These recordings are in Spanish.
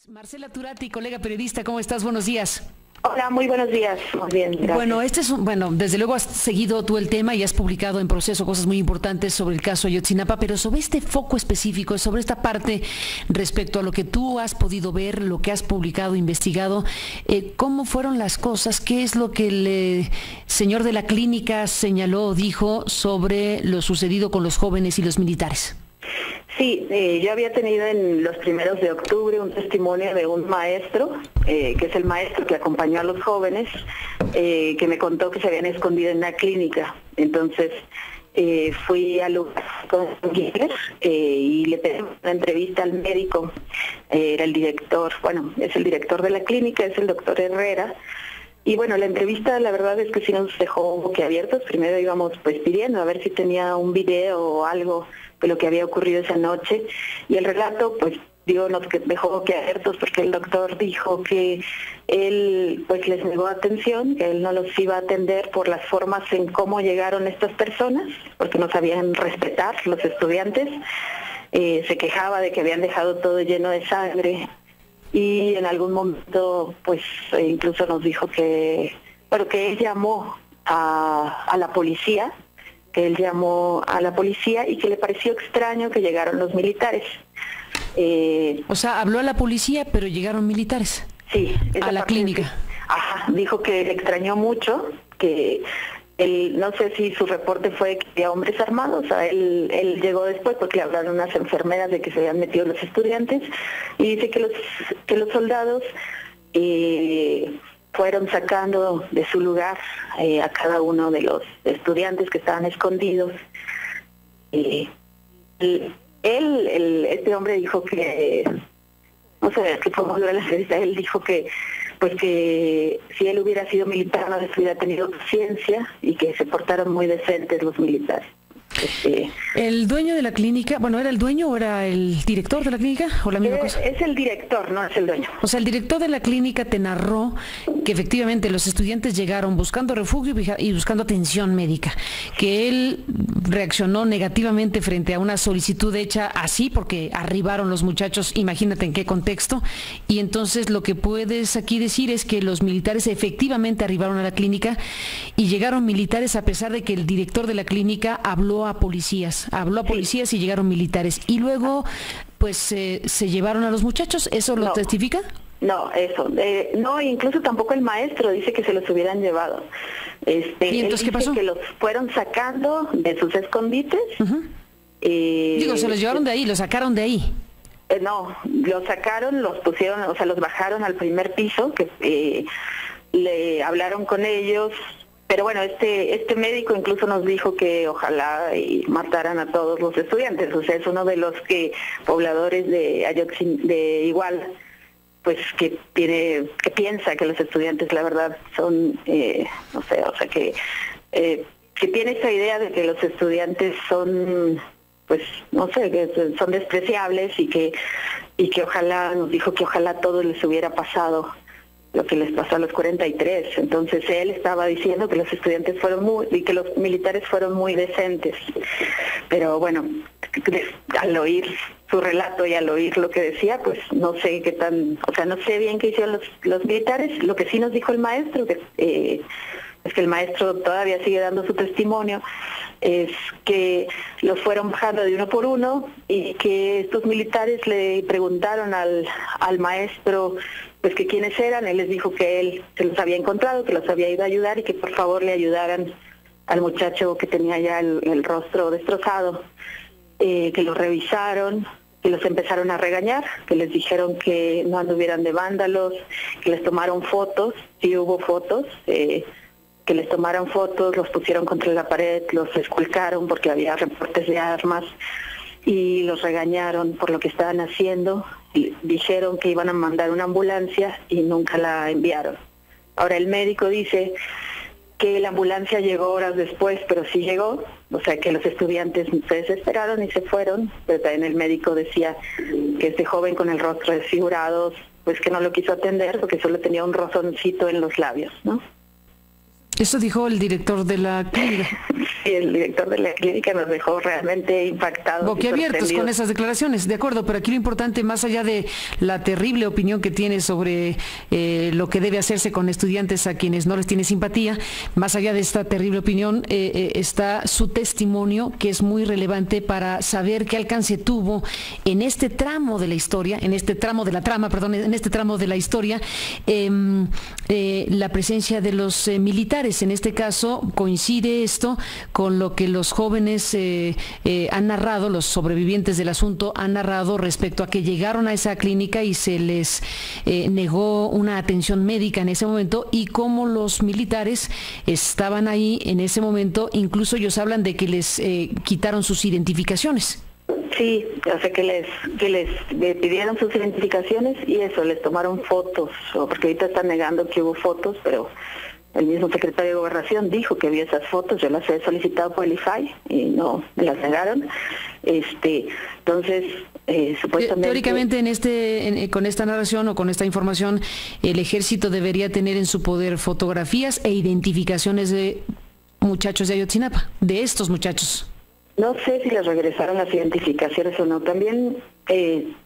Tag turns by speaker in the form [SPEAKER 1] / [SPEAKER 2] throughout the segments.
[SPEAKER 1] Marcela Turati, colega periodista, ¿cómo estás? Buenos días.
[SPEAKER 2] Hola, muy buenos días. Muy bien, gracias.
[SPEAKER 1] Bueno, desde luego has seguido tú el tema y has publicado en Proceso cosas muy importantes sobre el caso Ayotzinapa, pero sobre este foco específico, sobre esta parte respecto a lo que tú has podido ver, lo que has publicado, investigado, ¿cómo fueron las cosas? ¿Qué es lo que el señor de la clínica señaló o dijo sobre lo sucedido con los jóvenes y los militares?
[SPEAKER 2] Sí, yo había tenido en los primeros de octubre un testimonio de un maestro, que es el maestro que acompañó a los jóvenes, que me contó que se habían escondido en una clínica. Entonces fui al lugar con Guillermo y le pedí una entrevista al médico. Era el director, bueno, es el director de la clínica, es el doctor Herrera. Y bueno, la entrevista la verdad es que sí nos dejó boquiabiertos. Primero íbamos pues pidiendo a ver si tenía un video o algo de lo que había ocurrido esa noche. Y el relato pues nos dejó boquiabiertos porque el doctor dijo que él pues les negó atención, que él no los iba a atender por las formas en cómo llegaron estas personas, porque no sabían respetar los estudiantes. Se quejaba de que habían dejado todo lleno de sangre. Y en algún momento pues incluso nos dijo que él llamó a la policía, y que le pareció extraño que llegaron los militares.
[SPEAKER 1] O sea, habló a la policía, pero llegaron militares.
[SPEAKER 2] Sí.
[SPEAKER 1] A la clínica.
[SPEAKER 2] Dijo que le extrañó mucho, que él, no sé si su reporte fue que había hombres armados. Él llegó después porque le hablaron unas enfermeras de que se habían metido los estudiantes, y dice que los soldados fueron sacando de su lugar a cada uno de los estudiantes que estaban escondidos. Este hombre dijo que, no sé, que fue muy dura la entrevista. Él dijo que si él hubiera sido militar no les hubiera tenido paciencia y que se portaron muy decentes los militares.
[SPEAKER 1] El dueño de la clínica, bueno, ¿era el dueño o era el director de la clínica o la misma cosa?
[SPEAKER 2] Es el director, no es el dueño.
[SPEAKER 1] O sea, el director de la clínica te narró que efectivamente los estudiantes llegaron buscando refugio y buscando atención médica, que él reaccionó negativamente frente a una solicitud hecha así porque arribaron los muchachos, imagínate en qué contexto, y entonces lo que puedes aquí decir es que los militares efectivamente arribaron a la clínica y llegaron militares a pesar de que el director de la clínica habló a policías y llegaron militares y luego pues se llevaron a los muchachos. ¿Eso lo testifica?
[SPEAKER 2] No, eso, no, incluso tampoco el maestro dice que se los hubieran llevado.
[SPEAKER 1] ¿Y entonces qué pasó?
[SPEAKER 2] Que los fueron sacando de sus escondites.
[SPEAKER 1] Se los llevaron de ahí, los sacaron de ahí.
[SPEAKER 2] No, los sacaron, los pusieron, o sea, los bajaron al primer piso, que le hablaron con ellos. Pero bueno, este médico incluso nos dijo que ojalá mataran a todos los estudiantes. O sea, es uno de los pobladores de Iguala, pues que piensa que los estudiantes la verdad son, no sé, o sea que tiene esa idea de que los estudiantes son, pues no sé, que son despreciables y que ojalá, nos dijo que ojalá a todos les hubiera pasado lo que les pasó a los 43. Entonces él estaba diciendo que los estudiantes y que los militares fueron muy decentes. Pero bueno, al oír su relato y al oír lo que decía, pues no sé qué tan, o sea, no sé bien qué hicieron los militares. Lo que sí nos dijo el maestro, es que el maestro todavía sigue dando su testimonio, es que los fueron bajando de uno por uno y que estos militares le preguntaron al maestro pues que quiénes eran. Él les dijo que él se los había encontrado, que los había ido a ayudar y que por favor le ayudaran al muchacho que tenía ya el rostro destrozado, que los revisaron, que los empezaron a regañar, que les dijeron que no anduvieran de vándalos, que les tomaron fotos, sí hubo fotos, que les tomaron fotos, los pusieron contra la pared, los esculcaron porque había reportes de armas y los regañaron por lo que estaban haciendo. Y dijeron que iban a mandar una ambulancia y nunca la enviaron. Ahora el médico dice que la ambulancia llegó horas después, pero sí llegó, o sea que los estudiantes se desesperaron y se fueron, pero también el médico decía que este joven con el rostro desfigurado, pues que no lo quiso atender porque solo tenía un rozoncito en los labios, ¿no?
[SPEAKER 1] Eso dijo el director de la clínica.
[SPEAKER 2] Sí, el director de la clínica nos dejó realmente impactados.
[SPEAKER 1] Boquiabiertos con esas declaraciones, de acuerdo, pero aquí lo importante, más allá de la terrible opinión que tiene sobre lo que debe hacerse con estudiantes a quienes no les tiene simpatía, más allá de esta terrible opinión, está su testimonio, que es muy relevante para saber qué alcance tuvo en este tramo de la historia, en este tramo de la trama, perdón, en este tramo de la historia, la presencia de los militares. En este caso coincide esto con lo que los jóvenes han narrado, los sobrevivientes del asunto han narrado respecto a que llegaron a esa clínica y se les negó una atención médica en ese momento, y cómo los militares estaban ahí en ese momento. Incluso ellos hablan de que les quitaron sus identificaciones.
[SPEAKER 2] Sí, o sea que les pidieron sus identificaciones y eso, les tomaron fotos, porque ahorita están negando que hubo fotos, pero el mismo secretario de Gobernación dijo que había esas fotos. Yo las he solicitado por el IFAI y no me las negaron. Entonces, supuestamente...
[SPEAKER 1] Teóricamente, con esta narración o con esta información, el ejército debería tener en su poder fotografías e identificaciones de muchachos de Ayotzinapa, de estos muchachos.
[SPEAKER 2] No sé si les regresaron las identificaciones o no. También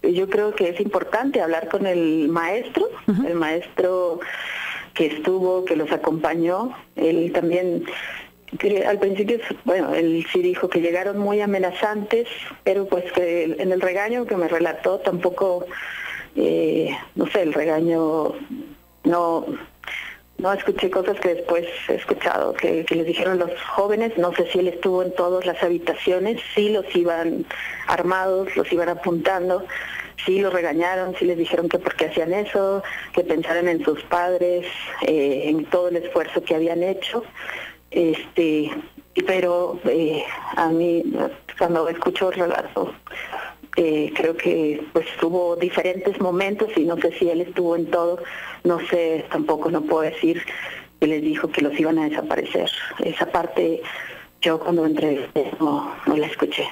[SPEAKER 2] yo creo que es importante hablar con el maestro, el maestro que estuvo, que los acompañó. Él también, que al principio, bueno, él sí dijo que llegaron muy amenazantes, pero pues que en el regaño que me relató tampoco, no sé, el regaño no escuché cosas que después he escuchado, que les dijeron los jóvenes. No sé si él estuvo en todas las habitaciones, sí los iban armados, los iban apuntando, sí los regañaron, sí les dijeron que por qué hacían eso, que pensaran en sus padres, en todo el esfuerzo que habían hecho. Pero a mí, cuando escucho el relato, creo que pues hubo diferentes momentos y no sé si él estuvo en todo. No sé, tampoco no puedo decir que les dijo que los iban a desaparecer. Esa parte yo cuando entrevisté no la escuché.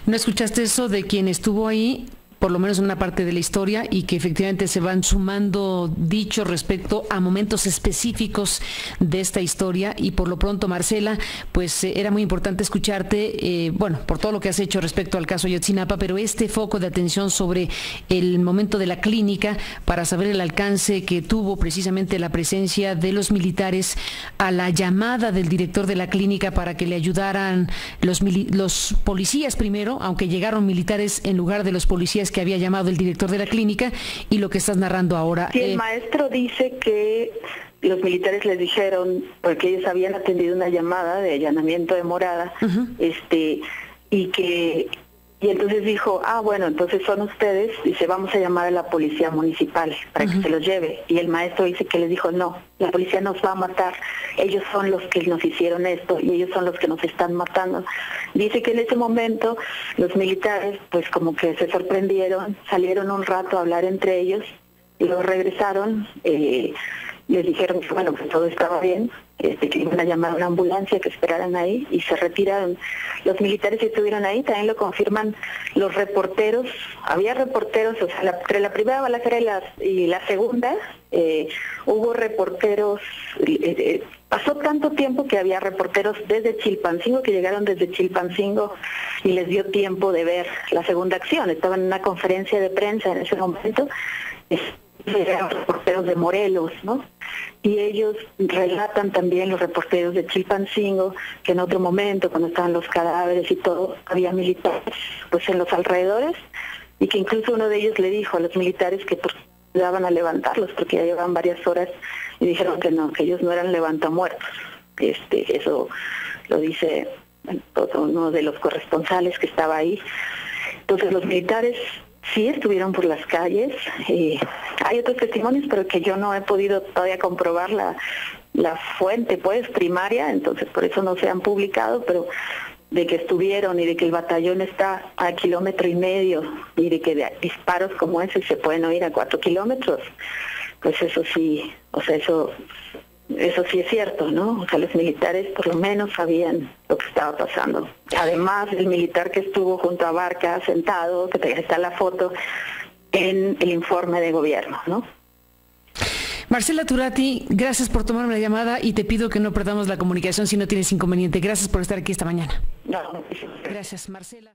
[SPEAKER 1] ¿No escuchaste eso de quien estuvo ahí, por lo menos en una parte de la historia, y que efectivamente se van sumando dichos respecto a momentos específicos de esta historia? Y por lo pronto, Marcela, pues era muy importante escucharte, bueno, por todo lo que has hecho respecto al caso Ayotzinapa, pero este foco de atención sobre el momento de la clínica, para saber el alcance que tuvo precisamente la presencia de los militares a la llamada del director de la clínica para que le ayudaran los policías primero, aunque llegaron militares en lugar de los policías que había llamado el director de la clínica, y lo que estás narrando ahora.
[SPEAKER 2] Sí, el maestro dice que los militares les dijeron, porque ellos habían atendido una llamada de allanamiento de morada, y entonces dijo, bueno, entonces son ustedes, dice, vamos a llamar a la policía municipal para que se los lleve. Y el maestro dice que les dijo, no, la policía nos va a matar, ellos son los que nos hicieron esto y ellos son los que nos están matando. Dice que en ese momento los militares pues como que se sorprendieron, salieron un rato a hablar entre ellos y luego regresaron, les dijeron que bueno, que todo estaba bien, que iban a llamar a una ambulancia, que esperaran ahí, y se retiraron. Los militares que estuvieron ahí también lo confirman los reporteros. Había reporteros, o sea, entre la primera balacera y la segunda, hubo reporteros. Pasó tanto tiempo que había reporteros desde Chilpancingo, que llegaron desde Chilpancingo, y les dio tiempo de ver la segunda acción. Estaban en una conferencia de prensa en ese momento, eran reporteros de Morelos, ¿no? Y ellos relatan también, los reporteros de Chilpancingo, que en otro momento, cuando estaban los cadáveres y todo, había militares pues en los alrededores, y que incluso uno de ellos le dijo a los militares que ayudaban a levantarlos, porque ya llevaban varias horas, y dijeron que no, que ellos no eran levantamuertos. Eso lo dice uno de los corresponsales que estaba ahí. Entonces los militares sí estuvieron por las calles. Hay otros testimonios, pero que yo no he podido todavía comprobar la fuente pues primaria, entonces por eso no se han publicado, pero de que estuvieron y de que el batallón está a 1,5 kilómetros y de que disparos como ese se pueden oír a 4 kilómetros, pues eso sí, o sea, eso sí es cierto, ¿no? O sea, los militares por lo menos sabían lo que estaba pasando. Además, el militar que estuvo junto a Barca sentado, que está la foto en el informe de gobierno, ¿no?
[SPEAKER 1] Marcela Turati, gracias por tomarme la llamada y te pido que no perdamos la comunicación si no tienes inconveniente. Gracias por estar aquí esta mañana.
[SPEAKER 2] No.
[SPEAKER 1] Gracias, Marcela.